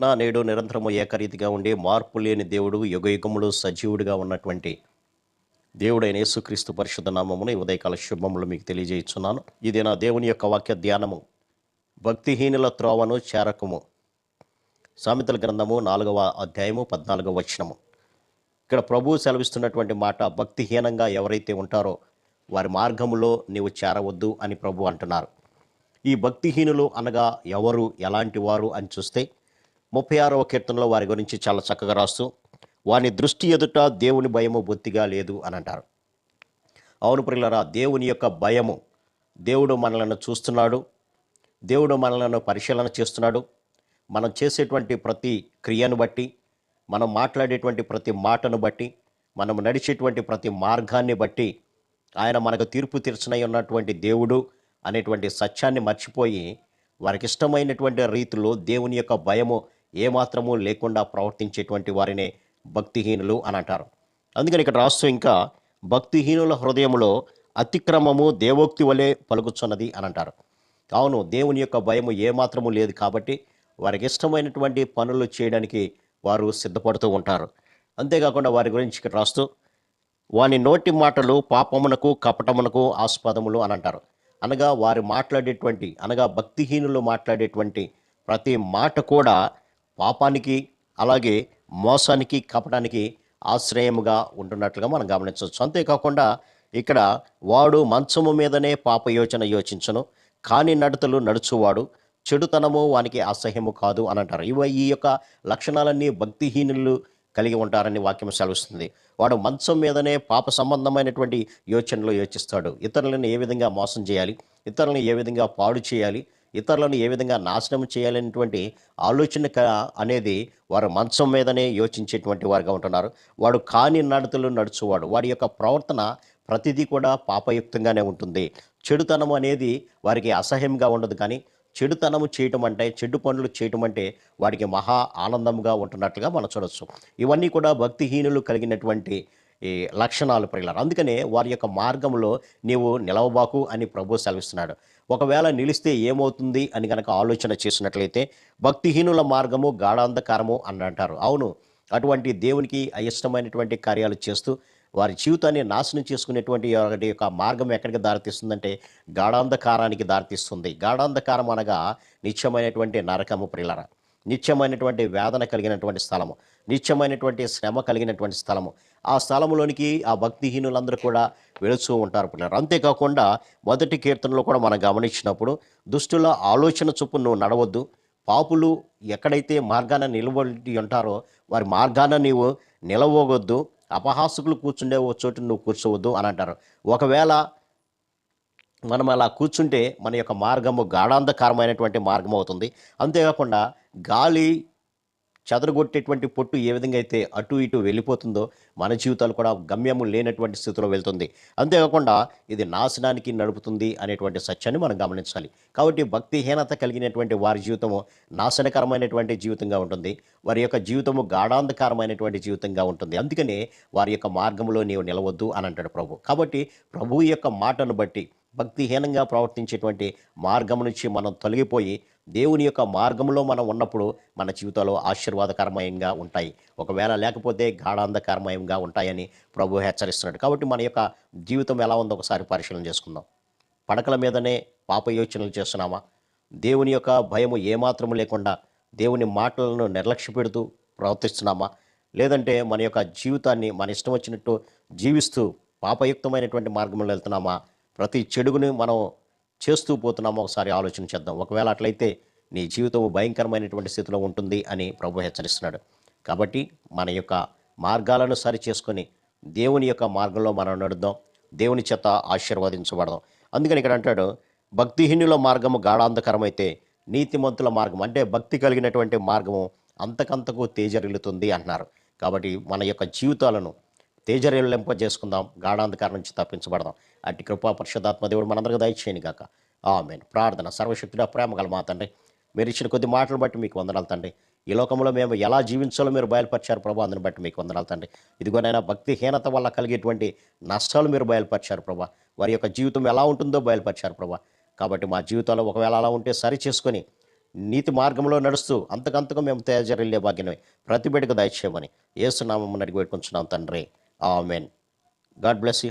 నిన్న నేడు నిరంతరము ఏకరీతిగా ఉండి మార్పు లేని దేవుడు యుగయుగములు సజీవుడిగా ఉన్నటువంటి దేవుడైన యేసుక్రీస్తు పరిశుద్ధ నామమును ఈ ఉదయకాల శుభములు మీకు తెలియజేస్తున్నాను. ఇది నా దేవుని యొక్క వాక్య ధ్యానము. భక్తిహీనుల త్రోవను చేరకము. సామెతల గ్రంథము 4వ అధ్యాయము 14వ వచనము. ఇక్కడ ప్రభువు సెలవిస్తున్నటువంటి మాట, భక్తిహీనంగా ఎవరైతే ఉంటారో వారి మార్గములో నీవు చేరవద్దు అని ప్రభు అంటున్నారు. ఈ భక్తిహీనులు అనగా ఎవరు, ఎలాంటి వారు అని చూస్తే 36వ కీర్తనలో వారి గురించి చాలా చక్కగా రాస్తూ, వాని దృష్టి ఎదుట దేవుని భయము బొత్తిగా లేదు అని అంటారు. అవును ప్రియులారా, దేవుని యొక్క భయము, దేవుడు మనలను చూస్తున్నాడు, దేవుడు మనలను పరిశీలన చేస్తున్నాడు. మనం చేసేటువంటి ప్రతి క్రియను బట్టి, మనం మాట్లాడేటువంటి ప్రతి మాటను బట్టి, మనం నడిచేటువంటి ప్రతి మార్గాన్ని బట్టి ఆయన మనకు తీర్పు తీర్చనై ఉన్నటువంటి దేవుడు అనేటువంటి సత్యాన్ని మర్చిపోయి వారికి ఇష్టమైనటువంటి రీతిలో దేవుని యొక్క భయము ఏమాత్రము లేకుండా ప్రవర్తించేటువంటి వారినే భక్తిహీనులు అని అంటారు. అందుకని ఇక్కడ రాస్తూ ఇంకా, భక్తిహీనుల హృదయములో అతిక్రమము దేవోక్తి వలె పలుకుచున్నది అని అంటారు. అవును, దేవుని యొక్క భయము ఏమాత్రము లేదు కాబట్టి వారికి ఇష్టమైనటువంటి పనులు చేయడానికి వారు సిద్ధపడుతూ ఉంటారు. అంతేకాకుండా వారి గురించి ఇక్కడ రాస్తూ, వాని నోటి మాటలు పాపమునకు కపటమునకు ఆస్పదములు అని అంటారు. అనగా వారు మాట్లాడేటువంటి, అనగా భక్తిహీనులు మాట్లాడేటువంటి ప్రతి మాట కూడా పాపానికి, అలాగే మోసానికి, కపటానికి ఆశ్రయముగా ఉంటున్నట్లుగా మనం గమనించవచ్చు. అంతేకాకుండా ఇక్కడ వాడు మంచము మీదనే పాప యోచన యోచించను, కాని నడతలు నడుచువాడు చెడుతనము వానికి అసహ్యము కాదు అని అంటారు. ఈ యొక్క లక్షణాలన్నీ భక్తిహీనులు కలిగి ఉంటారని వాక్యం సెలవిస్తుంది. వాడు మంచం మీదనే పాప సంబంధమైనటువంటి యోచనలు యోచిస్తాడు. ఇతరులను ఏ విధంగా మోసం చేయాలి, ఇతరులను ఏ విధంగా పాడు చేయాలి, ఇతరులను ఏ విధంగా నాశనం చేయాలనేటువంటి ఆలోచన అనేది వారు మంచం మీదనే యోచించేటువంటి వారుగా ఉంటున్నారు. వాడు కాని నడతలు నడుచువాడు, వాడి యొక్క ప్రవర్తన ప్రతిదీ కూడా పాపయుక్తంగానే ఉంటుంది. చెడుతనం అనేది వారికి అసహ్యంగా ఉండదు, కానీ చెడుతనము చేయటం అంటే, చెడు పనులు చేయటం అంటే వాడికి మహా ఆనందంగా ఉంటున్నట్లుగా మనం చూడవచ్చు. ఇవన్నీ కూడా భక్తిహీనులు కలిగినటువంటి ఈ లక్షణాలు ప్రియులారా. అందుకనే వారి యొక్క మార్గంలో నీవు నిలవబాకు అని ప్రభు సెలవిస్తున్నాడు. ఒకవేళ నిలిస్తే ఏమవుతుంది అని కనుక ఆలోచన చేసినట్లయితే, భక్తిహీనుల మార్గము గాఢాంధకారము అని అంటారు. అవును, అటువంటి దేవునికి అయిష్టమైనటువంటి కార్యాలు చేస్తూ వారి జీవితాన్ని నాశనం చేసుకునేటువంటి వారి యొక్క మార్గం ఎక్కడికి దారితీస్తుందంటే గాఢాంధకారానికి దారితీస్తుంది. గాఢాంధకారం అనగా నిత్యమైనటువంటి నరకము ప్రియులారా. నిత్యమైనటువంటి వేదన కలిగినటువంటి స్థలము, నిత్యమైనటువంటి శ్రమ కలిగినటువంటి స్థలము. ఆ స్థలంలోనికి ఆ భక్తిహీనులందరూ కూడా వెళుతూ ఉంటారు పిల్లలు. అంతేకాకుండా 1వ కీర్తనలో కూడా మనం గమనించినప్పుడు, దుష్టుల ఆలోచన చొప్పున నువ్వు నడవద్దు, పాపులు ఎక్కడైతే మార్గాన నిలబడి ఉంటారో వారి మార్గాన నీవు నిలవవద్దు, అపహాసకులు కూర్చుండే ఓ చోటు నువ్వు కూర్చోవద్దు అని అంటారు. ఒకవేళ మనం అలా కూర్చుంటే మన యొక్క మార్గము గాఢాంధకారమైనటువంటి మార్గం అవుతుంది. అంతేకాకుండా గాలి చెదరగొట్టేటువంటి పొట్టు ఏ విధంగా అయితే అటు ఇటు వెళ్ళిపోతుందో మన జీవితాలు కూడా గమ్యము లేనటువంటి స్థితిలో వెళ్తుంది. అంతేకాకుండా ఇది నాశనానికి నడుపుతుంది అనేటువంటి సత్యాన్ని మనం గమనించాలి. కాబట్టి భక్తిహీనత కలిగినటువంటి వారి జీవితము నాశనకరమైనటువంటి జీవితంగా ఉంటుంది. వారి యొక్క జీవితము గాఢాంధకారమైనటువంటి జీవితంగా ఉంటుంది. అందుకనే వారి యొక్క మార్గంలో నీవు నిలవద్దు అని అంటాడు ప్రభు. కాబట్టి ప్రభువు యొక్క మాటను బట్టి భక్తిహీనంగా ప్రవర్తించేటువంటి మార్గం నుంచి మనం తొలగిపోయి దేవుని యొక్క మార్గంలో మనం ఉన్నప్పుడు మన జీవితాలు ఆశీర్వాదకరమయంగా ఉంటాయి. ఒకవేళ లేకపోతే గాఢాంధకరమయంగా ఉంటాయని ప్రభు హెచ్చరిస్తున్నాడు. కాబట్టి మన యొక్క జీవితం ఎలా ఉందో ఒకసారి పరిశీలన చేసుకుందాం. పడకల మీదనే పాప యోచనలు చేస్తున్నామా? దేవుని యొక్క భయము ఏమాత్రము లేకుండా దేవుని మాటలను నిర్లక్ష్య పెడుతూ ప్రవర్తిస్తున్నామా? లేదంటే మన యొక్క జీవితాన్ని మన ఇష్టం వచ్చినట్టు జీవిస్తూ పాపయుక్తమైనటువంటి మార్గంలో వెళ్తున్నామా? ప్రతి చెడుగుని మనం చేస్తూ పోతున్నామో ఒకసారి ఆలోచన చేద్దాం. ఒకవేళ అట్లయితే నీ జీవితం భయంకరమైనటువంటి స్థితిలో ఉంటుంది అని ప్రభు హెచ్చరిస్తున్నాడు. కాబట్టి మన యొక్క మార్గాలను సరి చేసుకొని దేవుని యొక్క మార్గంలో మనం నడుద్దాం, దేవుని చేత ఆశీర్వదించబడదాం. అందుకని ఇక్కడ అంటాడు, భక్తిహీనుల మార్గము గాఢాంధకరమైతే నీతిమంతుల మార్గం, అంటే భక్తి కలిగినటువంటి మార్గము అంతకంతకు తేజరిల్లుతుంది అంటున్నారు. కాబట్టి మన యొక్క జీవితాలను తేజరిల్లింపజేసుకుందాం, గాఢాంధకారం నుంచి తప్పించబడదాం. అట్టి కృపా పరిశుద్ధాత్మ దేవుడు మనందరికీ దయచేయను గాక. ఆమేన్. ప్రార్థన. సర్వశక్తుడా, ప్రేమ గల మా తండ్రి, మీరు ఇచ్చిన కొద్ది మాటలు బట్టి మీకు వందనాలు తండ్రి. ఈ లోకంలో మేము ఎలా జీవించాలో మీరు బయలుపరిచారు ప్రభా, అందుని బట్టి మీకు వందనాలు తండ్రి. ఇదిగోనైనా భక్తిహీనత వల్ల కలిగేటువంటి నష్టాలు మీరు బయలుపరిచారు ప్రభా, వారి యొక్క జీవితం ఎలా ఉంటుందో బయలుపరిచారు ప్రభా. కాబట్టి మా జీవితాల్లో ఒకవేళ అలా ఉంటే సరి చేసుకొని నీతి మార్గంలో నడుస్తూ అంతకంతకు మేము తేజరిల్లే భాగ్యమే ప్రతి బిడ్డకు దయచేయమని యేసు నామమున అడిగి పెట్టుకుంటున్నాం తండ్రి. ఆమెన్. God bless you.